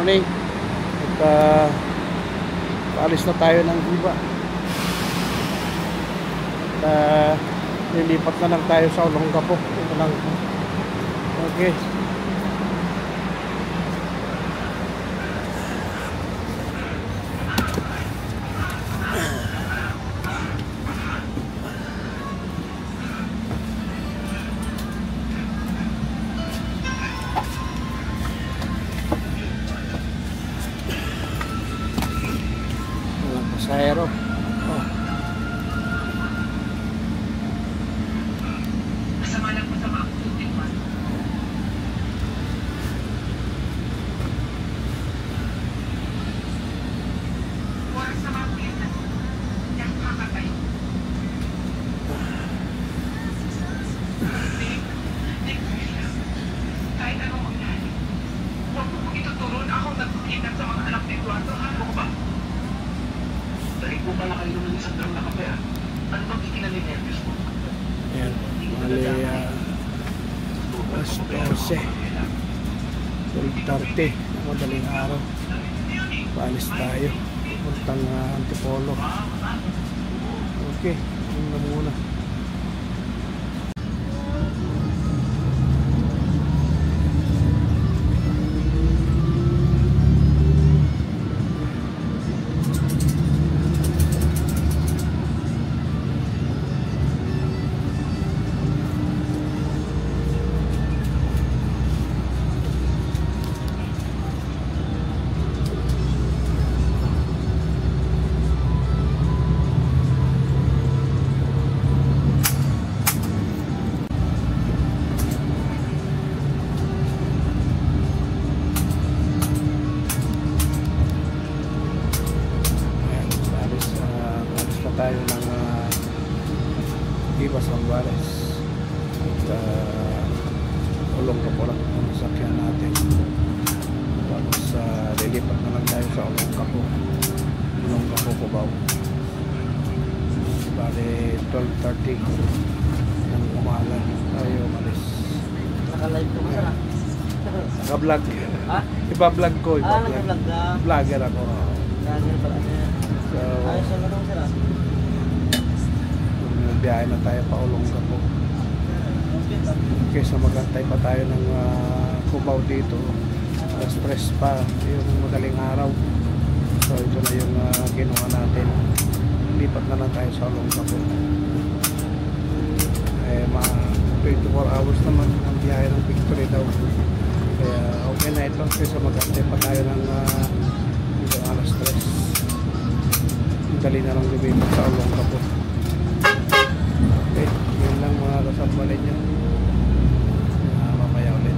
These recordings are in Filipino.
morning. At paalis na tayo ng iba. At lilipat na lang tayo sa Olongapo. Ito lang. Okay. Pasahero. Masama lang masama ang tutin mo. Oras na mga kuya. Diyan kakatay. Kahit anong mangyari, huwag mo kong ituturon ako nagpakitan sa mga anak ni Eduardo. Ano ko ba? Dahil po pala kayo naman isang drum na kape. Ano bang ikinanin-nervous mo? Ayan, mali alas 12 12:30 madaling araw. Paalis tayo puntang Antipolo. Okay, yun na muna. Tayo ng Ibas Alvarez at Olongapo lang ang sakyan natin. Tapos lilipat na lang tayo sa Olongapo Cubao. Bale 12:30 ng umaga tayo umalis. Naka-live ko ba sana? Naka-vlog. Ha? Iba-vlog ko. Naka-vlog ka? Vlogger ako. Vlogger pala niya. So, ayos ang ganun sila. biyahe na tayo pa Olongapo. Kaysa magantay pa tayo ng Cubao dito, stress pa yung madaling araw. So ito na yung ginawa natin, lipat na lang tayo sa Olongapo. Mga 24 hours naman ang biyahe ng Victory daw, kaya okay na ito kaysa magantay pa tayo ng alas 3. Dali na lang lumipat sa Olongapo. Okay, yun lang mga kasabali nyo. Mamaya ulit.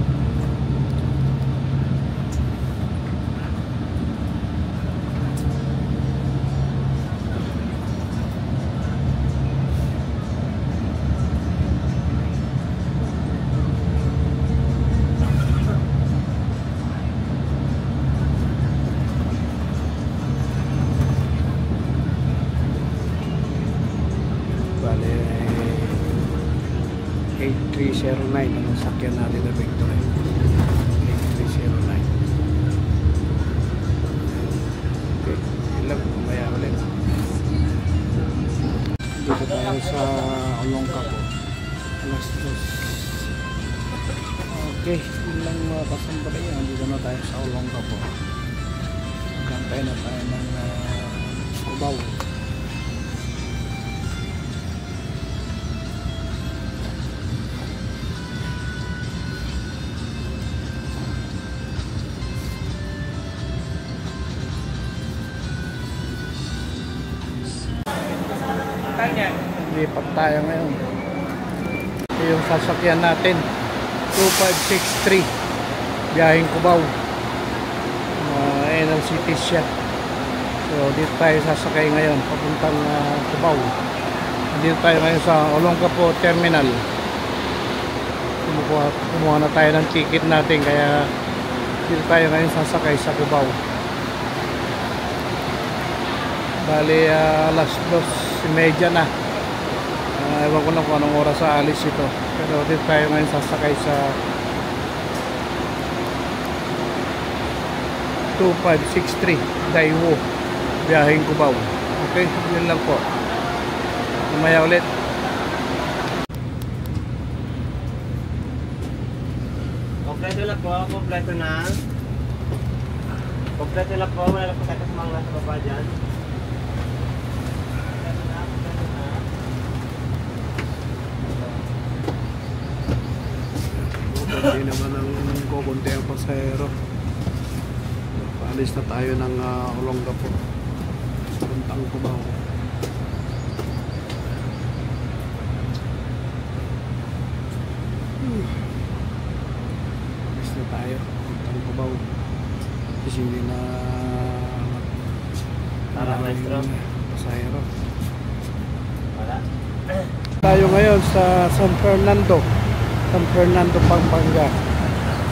Bale 8309 ang sakyan natin na Victory. 8309. Okay, ilang mamaya ulit. Dito tayo sa Olongapo. Alas 2. Okay, ilang mga kasambala yan. Dito na tayo sa Olongapo. Gantay na tayo ng Cubao. Lipat tayo ngayon. Ito yung sasakyan natin, 2563 biyaheng Cubao, NLCT siya. So dito tayo sasakay ngayon papuntang Cubao. Dito tayo ngayon sa Olongapo Terminal. Kumuha na tayo ng ticket natin, kaya dito tayo ngayon sasakay sa Cubao. Bali alas 2:30 na. Ewan ko na kung anong oras sa alis ito, pero dito tayo ngayon sasakay sa 2563 Daewoo biyaheng Cubao. Okay, yun lang po. Mamaya ulit. Kompleto na po, kompleto na. Kompleto na po, wala na po tayo sa mga nasa baba dyan. Kompleto na, kompleto na. Hindi naman ang kukunti ang pasahero. Paalis na tayo ng Olongapo. Puntang Cubao. Paalis na tayo. Puntang Cubao. Kasi hindi na Tara, maestro. pasahero. Wala. Tayo ngayon sa San Fernando, Pampanga.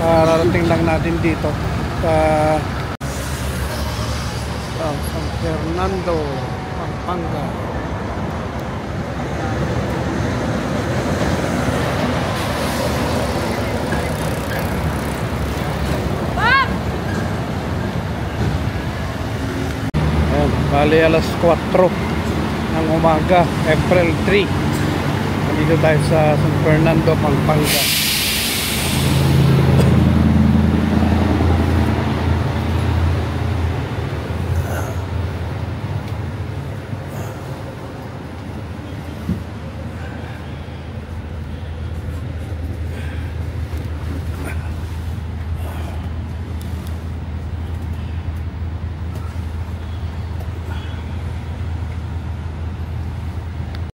Kararating lang natin dito sa San Fernando, Pampanga. Ayan, bali alas 4 ng umaga, April 3. Dito tayo sa San Fernando, Pampanga.